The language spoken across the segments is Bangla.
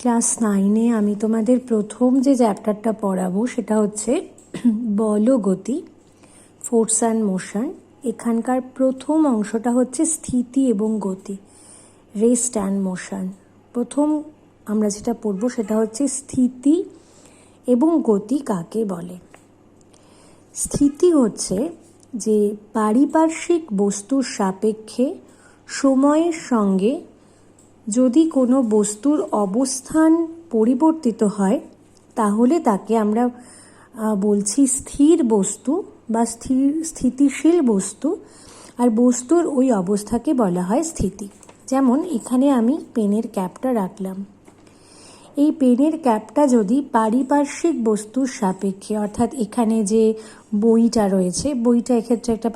ক্লাস 9-এ আমি তোমাদের প্রথম যে চ্যাপ্টারটা পড়াবো সেটা হচ্ছে বল ও গতি, ফোর্স অ্যান্ড মোশন। এখানকার প্রথম অংশটা হচ্ছে স্থিতি এবং গতি, রেস্ট অ্যান্ড মোশন। প্রথম আমরা যেটা পড়বো সেটা হচ্ছে স্থিতি এবং গতি কাকে বলে। স্থিতি হচ্ছে যে পারিপার্শ্বিক বস্তুর সাপেক্ষে সময়ের সঙ্গে যদি কোনো বস্তুর অবস্থান পরিবর্তিত হয় তাহলে তাকে আমরা বলছি স্থির বস্তু বা স্থিতিশীল বস্তু, আর বস্তুর ওই অবস্থাকে বলা হয় স্থিতি। যেমন এখানে আমি পেনের ক্যাপটা রাখলাম, এই পেনের ক্যাপটা যদি পারিপার্শ্বিক বস্তুর সাপেক্ষে, অর্থাৎ এখানে যে বইটা রয়েছে, বইটা এক্ষেত্রে একটা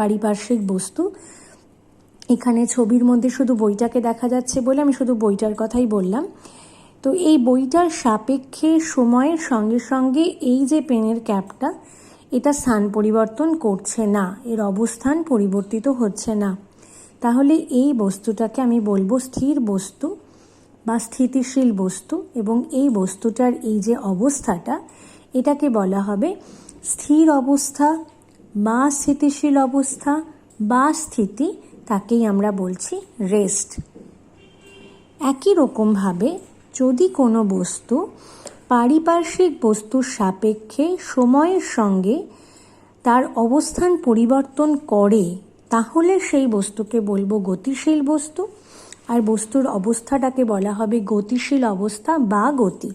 পারিপার্শ্বিক বস্তু। এখানে ছবির মধ্যে শুধু বইটাকে দেখা যাচ্ছে বলে আমি শুধু বইটার কথাই বললাম। তো এই বইটার সাপেক্ষে সময়ের সঙ্গে সঙ্গে এই যে পেনের ক্যাপটা, এটা স্থান পরিবর্তন করছে না, এর অবস্থান পরিবর্তিত হচ্ছে না, তাহলে এই বস্তুটাকে আমি বলবো স্থির বস্তু বা স্থিতিশীল বস্তু। এবং এই বস্তুটার এই যে অবস্থাটা, এটাকে বলা হবে স্থির অবস্থা বা স্থিতিশীল অবস্থা বা স্থিতি, তাকেই আমরা বলছি রেস্ট। একই রকমভাবে যদি কোনো বস্তু পারিপার্শ্বিক বস্তুর সাপেক্ষে সময়ের সঙ্গে তার অবস্থান পরিবর্তন করে তাহলে সেই বস্তুকে বলবো গতিশীল বস্তু, আর বস্তুর অবস্থাটাকে বলা হবে গতিশীল অবস্থা বা গতি।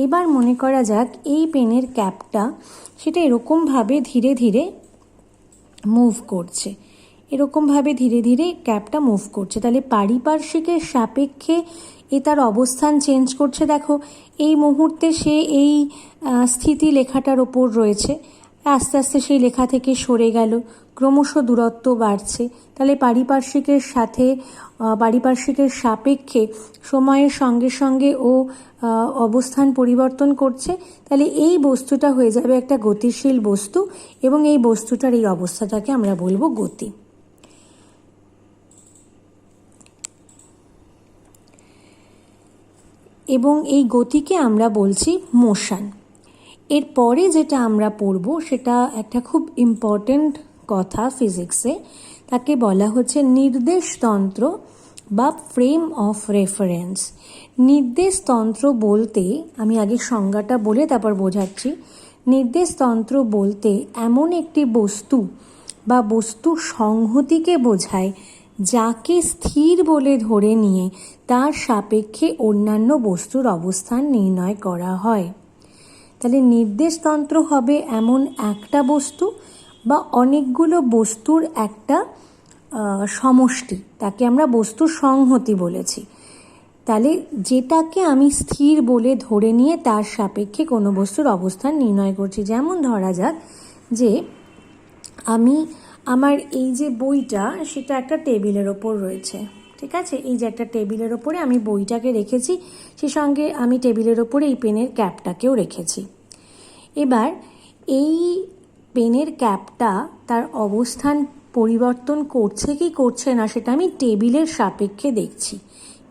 এবার মনে করা যাক এই পেনের ক্যাপটা সেটা এরকমভাবে ধীরে ধীরে মুভ করছে, এরকমভাবে ধীরে ধীরে ক্যাপটা মুভ করছে, তাহলে পারিপার্শ্বিকের সাপেক্ষে এ তার অবস্থান চেঞ্জ করছে। দেখো এই মুহূর্তে সে এই স্থিতি লেখাটার ওপর রয়েছে, আস্তে আস্তে সেই লেখা থেকে সরে গেল, ক্রমশ দূরত্ব বাড়ছে, তাহলে পারিপার্শ্বিকের সাপেক্ষে সময়ের সঙ্গে সঙ্গে ও অবস্থান পরিবর্তন করছে, তাহলে এই বস্তুটা হয়ে যাবে একটা গতিশীল বস্তু এবং এই বস্তুটার এই অবস্থাটাকে আমরা বলবো গতি। এবং এই গতিকে আমরা বলছি মোশন। এরপরে যেটা আমরা পড়ব সেটা একটা খুব ইম্পর্টেন্ট কথা ফিজিক্সে, তাকে বলা হচ্ছে নির্দেশতন্ত্র বা ফ্রেম অফ রেফারেন্স। নির্দেশতন্ত্র বলতে, আমি আগে সংজ্ঞাটা বলে তারপর বোঝাচ্ছি। নির্দেশতন্ত্র বলতে এমন একটি বস্তু বা বস্তুর সংহতিকে বোঝায় যাকে স্থির বলে ধরে নিয়ে তার সাপেক্ষে অন্যান্য বস্তুর অবস্থান নির্ণয় করা হয়। তাহলে নির্দেশতন্ত্র হবে এমন একটা বস্তু বা অনেকগুলো বস্তুর একটা সমষ্টি, তাকে আমরা বস্তুর সংহতি বলেছি। তাহলে যেটাকে আমি স্থির বলে ধরে নিয়ে তার সাপেক্ষে কোনো বস্তুর অবস্থান নির্ণয় করছি। যেমন ধরা যাক যে আমার এই যে বইটা সেটা একটা টেবিলের ওপর রয়েছে, ঠিক আছে, এই যে একটা টেবিলের ওপরে আমি বইটাকে রেখেছি, সে সঙ্গে আমি টেবিলের ওপরে এই পেনের ক্যাপটাকেও রেখেছি। এবার এই পেনের ক্যাপটা তার অবস্থান পরিবর্তন করছে কি করছে না সেটা আমি টেবিলের সাপেক্ষে দেখছি।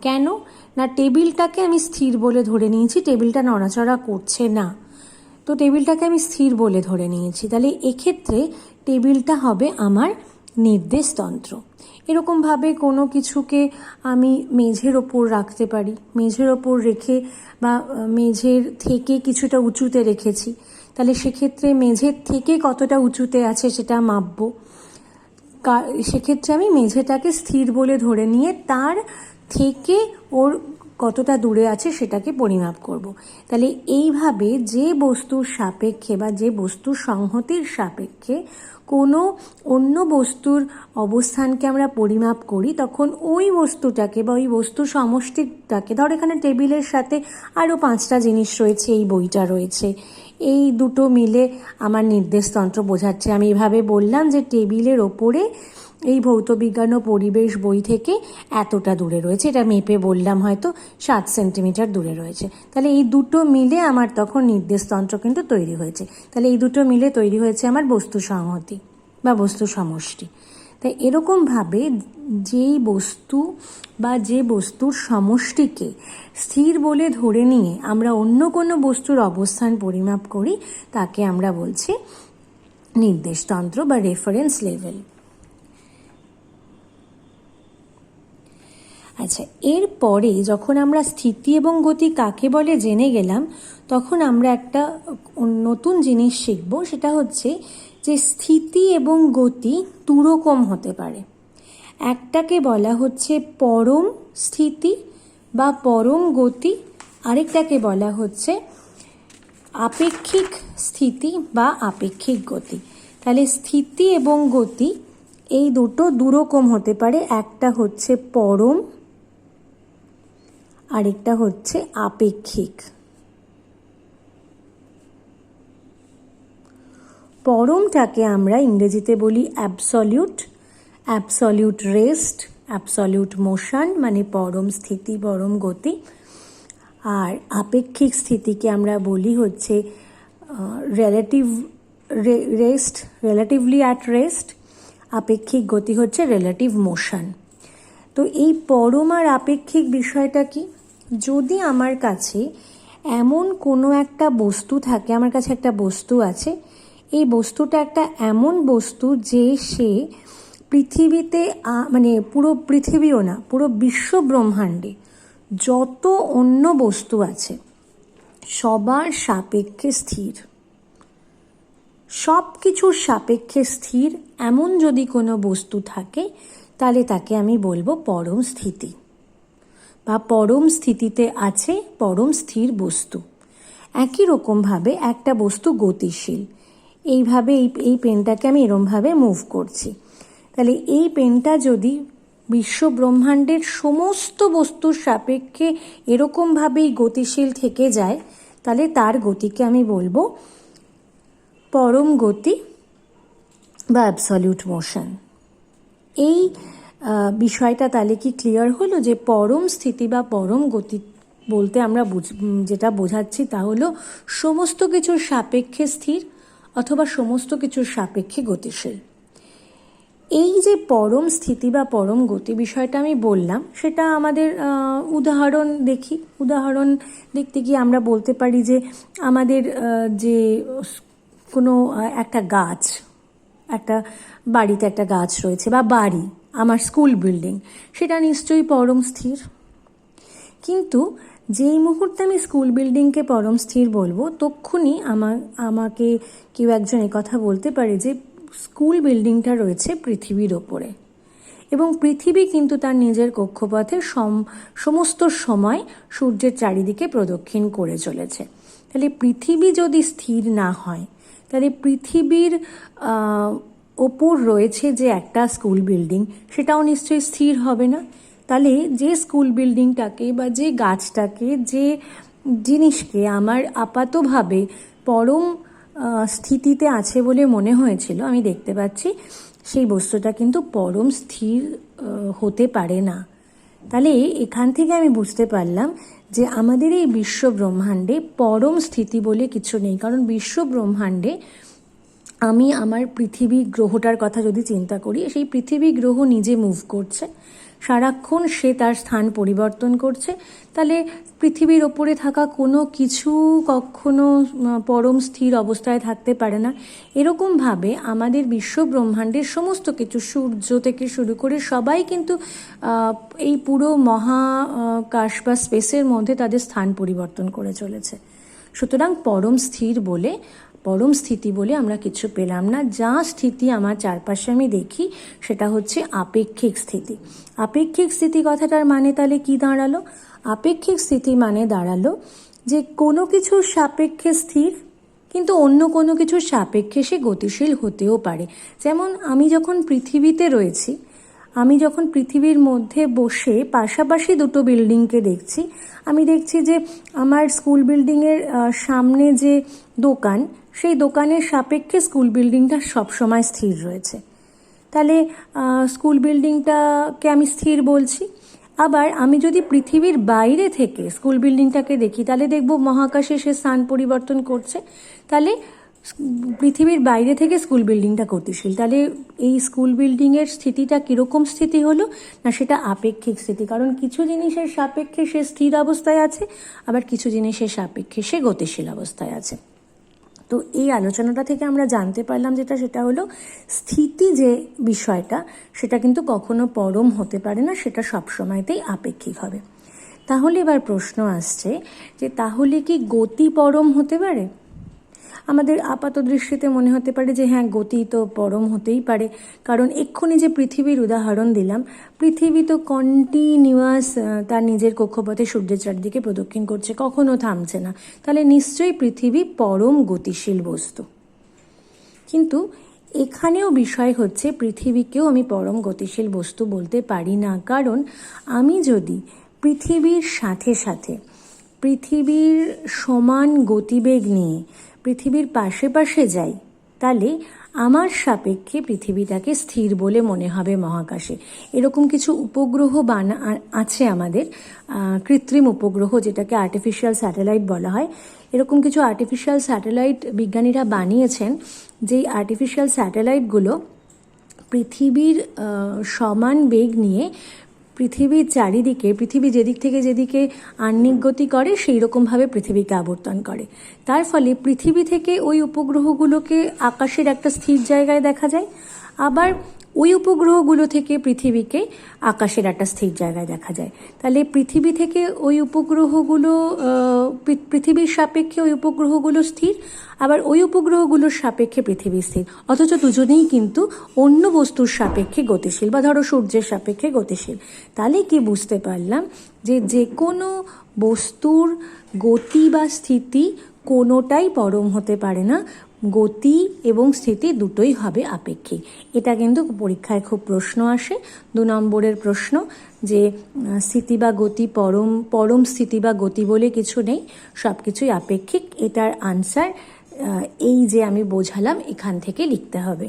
কেন না, টেবিলটাকে আমি স্থির বলে ধরে নিয়েছি, টেবিলটা নড়াচড়া করছে না, তো টেবিলটাকে আমি স্থির বলে ধরে নিয়েছি, তাহলে এক্ষেত্রে টেবিলটা হবে আমার নির্দেশতন্ত্র। এরকমভাবে কোনো কিছুকে আমি মেঝের ওপর রাখতে পারি, মেঝের ওপর রেখে বা মেঝের থেকে কিছুটা উঁচুতে রেখেছি, তাহলে সেক্ষেত্রে মেঝের থেকে কতটা উঁচুতে আছে সেটা মাপবো। সেক্ষেত্রে আমি মেঝেটাকে স্থির বলে ধরে নিয়ে তার থেকে ওর কতটা দূরে আছে সেটাকে পরিমাপ করব। তাহলে এইভাবে যে বস্তুর সাপেক্ষে বা যে বস্তুর সংহতির সাপেক্ষে কোনো অন্য বস্তুর অবস্থানকে আমরা পরিমাপ করি, তখন ওই বস্তুটাকে বা ওই বস্তুর সমষ্টিটাকে, ধর এখানে টেবিলের সাথে আরও 5টা জিনিস রয়েছে, এই বইটা রয়েছে, এই দুটো মিলে আমার নির্দেশতন্ত্র বোঝাচ্ছে। আমি এভাবে বললাম যে টেবিলের ওপরে এই ভৌতবিজ্ঞান ও পরিবেশ বই থেকে এতটা দূরে রয়েছে, এটা মেপে বললাম হয়তো 7 সেন্টিমিটার দূরে রয়েছে, তাহলে এই দুটো মিলে আমার তখন নির্দেশতন্ত্র কিন্তু তৈরি হয়েছে। তাহলে এই দুটো মিলে তৈরি হয়েছে আমার বস্তু সংহতি বা বস্তু সমষ্টি। তাই এরকমভাবে যেই বস্তু বা যে বস্তুর সমষ্টিকে স্থির বলে ধরে নিয়ে আমরা অন্য কোনো বস্তুর অবস্থান পরিমাপ করি তাকে আমরা বলছি নির্দেশতন্ত্র বা রেফারেন্স লেভেল। আচ্ছা, এরপরে যখন আমরা স্থিতি এবং গতি কাকে বলে জেনে গেলাম, তখন আমরা একটা নতুন জিনিস শিখব, সেটা হচ্ছে যে স্থিতি এবং গতি দুরকম হতে পারে। একটাকে বলা হচ্ছে পরম স্থিতি বা পরম গতি, আরেকটাকে বলা হচ্ছে আপেক্ষিক স্থিতি বা আপেক্ষিক গতি। তাহলে স্থিতি এবং গতি এই দুটো দুরকম হতে পারে, একটা হচ্ছে পরম, আরেকটা হচ্ছে আপেক্ষিক। পরমটাকে আমরা ইংরেজিতে বলি absolute, absolute rest, absolute motion, মানে পরম স্থিতি পরম গতি। আর আপেক্ষিক স্থিতিকে আমরা বলি হচ্ছে relative rest, relatively at rest. আপেক্ষিক গতি হচ্ছে রিলেটিভ মোশন। তো এই পরম আর আপেক্ষিক বিষয়টা কি? যদি আমার কাছে এমন কোনো একটা বস্তু থাকে, আমার কাছে একটা বস্তু আছে, এই বস্তুটা একটা এমন বস্তু যে সে পৃথিবীতে মানে পুরো পৃথিবীও না, পুরো বিশ্ব ব্রহ্মাণ্ডে যত অন্য বস্তু আছে সবার সাপেক্ষে স্থির, সব কিছুর সাপেক্ষে স্থির, এমন যদি কোনো বস্তু থাকে তাহলে তাকে আমি বলবো পরম স্থিতি বা পরম স্থিতিতে আছে পরম স্থির বস্তু। একই রকমভাবে একটা বস্তু গতিশীল, এইভাবে এই পেনটাকে আমি এরমভাবে মুভ করছি, তাহলে এই পেনটা যদি বিশ্ব ব্রহ্মাণ্ডের সমস্ত বস্তুর সাপেক্ষে এরকমভাবেই গতিশীল থেকে যায় তাহলে তার গতিকে আমি বলবো পরম গতি বা অ্যাবসলিউট মোশন। এই বিষয়টা তাহলে কি ক্লিয়ার হলো যে পরম স্থিতি বা পরম গতি বলতে আমরা যেটা বোঝাচ্ছি তা হলো সমস্ত কিছুর সাপেক্ষে স্থির অথবা সমস্ত কিছুর সাপেক্ষে গতিশীল। এই যে পরম স্থিতি বা পরম গতি বিষয়টা আমি বললাম, সেটা আমাদের উদাহরণ দেখি। উদাহরণ দেখতে গিয়ে আমরা বলতে পারি যে আমাদের যে কোনো একটা গাছ, একটা বাড়িতে একটা গাছ রয়েছে বা বাড়ি, আমার স্কুল বিল্ডিং, সেটা নিশ্চয়ই পরম স্থির। কিন্তু যেই মুহূর্তে আমি স্কুল বিল্ডিংকে পরম স্থির বলবো তক্ষুনি আমাকে কেউ একজন কথা বলতে পারে যে স্কুল বিল্ডিংটা রয়েছে পৃথিবীর ওপরে এবং পৃথিবী কিন্তু তার নিজের কক্ষপথে সমস্ত সময় সূর্যের চারিদিকে প্রদক্ষিণ করে চলেছে। তাহলে পৃথিবী যদি স্থির না হয় তাহলে পৃথিবীর ওপর রয়েছে যে একটা স্কুল বিল্ডিং সেটাও নিশ্চয়ই স্থির হবে না। তাহলে যে স্কুল বিল্ডিংটাকে বা যে গাছটাকে, যে জিনিসকে আমার আপাতভাবে পরম স্থিতিতে আছে বলে মনে হয়েছিল, আমি দেখতে পাচ্ছি সেই বস্তুটা কিন্তু পরম স্থির হতে পারে না। তাহলে এখান থেকে আমি বুঝতে পারলাম যে আমাদের এই বিশ্ব ব্রহ্মাণ্ডে পরম স্থিতি বলে কিছু নেই। কারণ বিশ্ব ব্রহ্মাণ্ডে আমি আমার পৃথিবী গ্রহটার কথা যদি চিন্তা করি, সেই পৃথিবী গ্রহ নিজে মুভ করছে, সারাক্ষণ সে তার স্থান পরিবর্তন করছে। তাহলে পৃথিবীর ওপরে থাকা কোনো কিছু কখনো পরম স্থির অবস্থায় থাকতে পারে না। এরকমভাবে আমাদের বিশ্ব ব্রহ্মাণ্ডের সমস্ত কিছু, সূর্য থেকে শুরু করে সবাই কিন্তু এই পুরো মহাকাশ বা স্পেসের মধ্যে তাদের স্থান পরিবর্তন করে চলেছে। সুতরাং পরম স্থিতি বলে আমরা কিছু পেলাম না। যা স্থিতি আমার চারপাশে আমি দেখি সেটা হচ্ছে আপেক্ষিক স্থিতি। আপেক্ষিক স্থিতি কথাটার মানে তাহলে কি দাঁড়ালো? আপেক্ষিক স্থিতি মানে দাঁড়ালো যে কোনো কিছুর সাপেক্ষে স্থির কিন্তু অন্য কোনো কিছুর সাপেক্ষে সে গতিশীল হতেও পারে। যেমন আমি যখন পৃথিবীতে রয়েছি, আমি যখন পৃথিবীর মধ্যে বসে পাশাপাশি দুটো বিল্ডিংকে দেখছি, আমি দেখছি যে আমার স্কুল বিল্ডিংয়ের সামনে যে দোকান, সেই দোকানের সাপেক্ষে স্কুল বিল্ডিংটা সবসময় স্থির রয়েছে। তাহলে স্কুল বিল্ডিংটাকে আমি স্থির বলছি। আবার আমি যদি পৃথিবীর বাইরে থেকে স্কুল বিল্ডিংটাকে দেখি তাহলে দেখব মহাকাশে সে স্থান পরিবর্তন করছে। তাহলে পৃথিবীর বাইরে থেকে স্কুল বিল্ডিংটা গতিশীল, তাহলে এই স্কুল বিল্ডিংয়ের স্থিতিটা কীরকম স্থিতি হলো না, সেটা আপেক্ষিক স্থিতি। কারণ কিছু জিনিসের সাপেক্ষে সে স্থির অবস্থায় আছে, আবার কিছু জিনিসের সাপেক্ষে সে গতিশীল অবস্থায় আছে। তো এই আলোচনাটা থেকে আমরা জানতে পারলাম যেটা, সেটা হলো স্থিতি যে বিষয়টা, সেটা কিন্তু কখনো পরম হতে পারে না, সেটা সবসময়তেই আপেক্ষিক হবে। তাহলে এবার প্রশ্ন আসছে যে তাহলে কি গতি পরম হতে পারে? আমাদের আপাত দৃষ্টিতে মনে হতে পারে যে হ্যাঁ, গতি তো পরম হতেই পারে, কারণ এক্ষুনি যে পৃথিবীর উদাহরণ দিলাম, পৃথিবী তো কন্টিনিউয়াস তার নিজের কক্ষপথে সূর্যের চারদিকে প্রদক্ষিণ করছে, কখনো থামছে না, তাহলে নিশ্চয়ই পৃথিবী পরম গতিশীল বস্তু। কিন্তু এখানেও বিষয় হচ্ছে, পৃথিবীকেও আমি পরম গতিশীল বস্তু বলতে পারি না, কারণ আমি যদি পৃথিবীর সাথে সাথে পৃথিবীর সমান গতিবেগ নিয়ে পৃথিবীর পাশে পাশে যাই, তাহলে আমার সাপেক্ষে পৃথিবীটাকে স্থির বলে মনে হবে মহাকাশে। এরকম কিছু উপগ্রহ আছে আমাদের, কৃত্রিম উপগ্রহ, যেটাকে আর্টিফিশিয়াল স্যাটেলাইট বলা হয়। এরকম কিছু আর্টিফিশিয়াল স্যাটেলাইট বিজ্ঞানীরা বানিয়েছেন, যেই আর্টিফিশিয়াল স্যাটেলাইটগুলো পৃথিবীর সমান বেগ নিয়ে পৃথিবীর চারিদিকে, পৃথিবী যেদিক থেকে যেদিকে আহ্নিক গতি করে সেই রকমভাবে পৃথিবীকে আবর্তন করে। তার ফলে পৃথিবী থেকে ওই উপগ্রহগুলোকে আকাশের একটা স্থির জায়গায় দেখা যায়, আবার ওই উপগ্রহগুলো থেকে পৃথিবীকে আকাশের একটা স্থির জায়গায় দেখা যায়। তাহলে পৃথিবী থেকে ওই উপগ্রহগুলো, পৃথিবীর সাপেক্ষে ওই উপগ্রহগুলো স্থির, আবার ওই উপগ্রহগুলোর সাপেক্ষে পৃথিবী স্থির, অথচ দুজনেই কিন্তু অন্য বস্তুর সাপেক্ষে গতিশীল, বা ধরো সূর্যের সাপেক্ষে গতিশীল। তাহলে কি বুঝতে পারলাম যে যে কোনো বস্তুর গতি বা স্থিতি কোনোটাই পরম হতে পারে না, গতি এবং স্থিতি দুটোই হবে আপেক্ষিক। এটা কিন্তু পরীক্ষায় খুব প্রশ্ন আসে, 2 নম্বরের প্রশ্ন, যে স্থিতি বা গতি পরম স্থিতি বা গতি বলে কিছু নেই, সব কিছুই আপেক্ষিক। এটার আনসার এই যে আমি বোঝালাম, এখান থেকে লিখতে হবে।